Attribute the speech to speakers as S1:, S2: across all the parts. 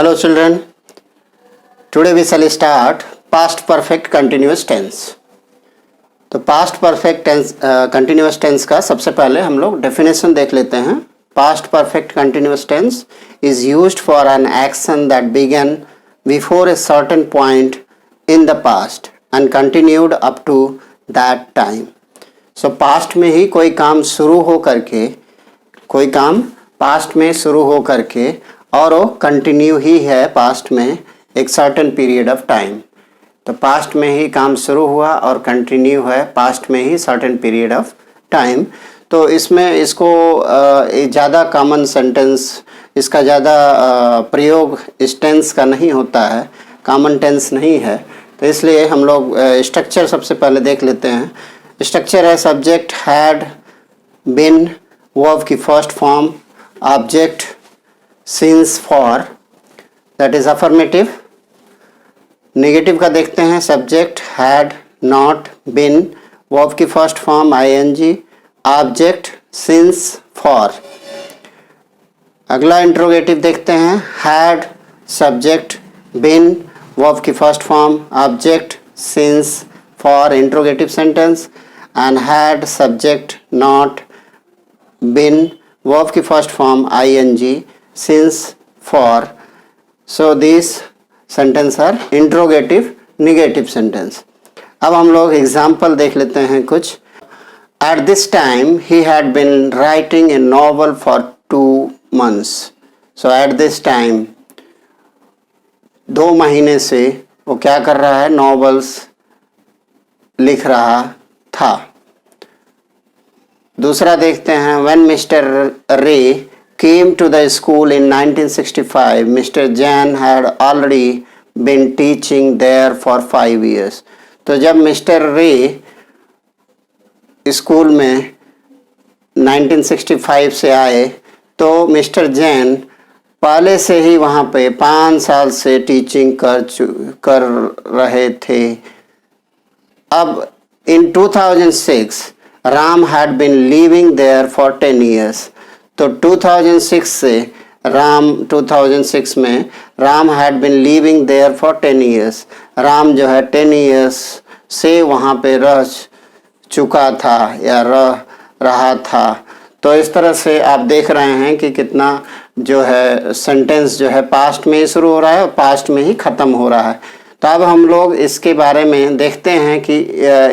S1: Hello children, today we shall start past perfect continuous tense। तो past perfect tense continuous tense का सबसे पहले हम लोग डेफिनेशन देख लेते हैं। Past perfect continuous tense is used for an action that began before a certain point in the past and continued up to that time. So past में ही कोई काम शुरू हो करके, कोई काम पास्ट में शुरू हो करके और वो कंटिन्यू ही है पास्ट में एक सर्टेन पीरियड ऑफ टाइम। तो पास्ट में ही काम शुरू हुआ और कंटिन्यू है पास्ट में ही सर्टेन पीरियड ऑफ टाइम। तो इसमें इसको ज़्यादा कॉमन सेंटेंस, इसका ज़्यादा प्रयोग इस टेंस का नहीं होता है, कॉमन टेंस नहीं है। तो इसलिए हम लोग स्ट्रक्चर सबसे पहले देख लेते हैं। स्ट्रक्चर है सब्जेक्ट हैड बिन, वर्ब की first form, object since for, that is affirmative. Negative का देखते हैं subject had not been, verb की first form ING, object since for. अगला इंट्रोगेटिव देखते हैं हैड सब्जेक्ट बिन, वर्ब की first form object since for interrogative sentence, and had subject not been, verb की first form ing since for. So these sentence are interrogative negative sentence. अब हम लोग example देख लेते हैं कुछ। At this time he had been writing a novel for 2 months. So at this time 2 महीने से वो क्या कर रहा है, नॉवेल्स लिख रहा था। दूसरा देखते हैं when mister Ray came to the school in 1965 mister Jain had already been teaching there for 5 years। तो जब मिस्टर रे स्कूल में 1965 से आए तो मिस्टर जैन पहले से ही वहाँ पे 5 साल से टीचिंग कर रहे थे। अब in 2006 Ram had been living there for 10 years। तो 2006 से 2006 में Ram had been living there for 10 years। Ram जो है 10 years से वहाँ पे रह चुका था या रहा था। तो इस तरह से आप देख रहे हैं कि कितना जो है सेंटेंस जो है पास्ट में ही शुरू हो रहा है और पास्ट में ही ख़त्म हो रहा है। तो अब हम लोग इसके बारे में देखते हैं कि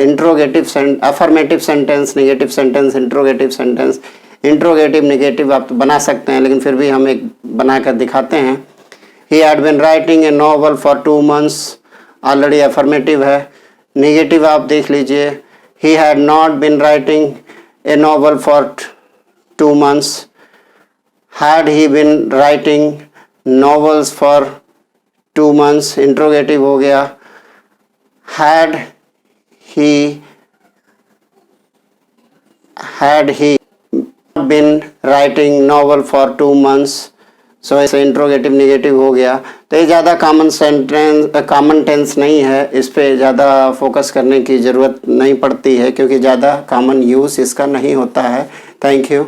S1: interrogative affirmative sentence, negative sentence, interrogative sentence, interrogative negative आप तो बना सकते हैं, लेकिन फिर भी हम एक बना कर दिखाते हैं। He had been writing a novel for 2 months, already affirmative है। नेगेटिव आप देख लीजिए, he had not bin writing a novel for 2 months, had he bin writing novels for 2 months, interrogative हो गया। had he been writing novel for 2 months, so ऐसे interrogative negative हो गया। तो ये ज़्यादा कॉमन टेंस नहीं है, इस पे ज़्यादा फोकस करने की ज़रूरत नहीं पड़ती है क्योंकि ज़्यादा कॉमन यूज़ इसका नहीं होता है। Thank you.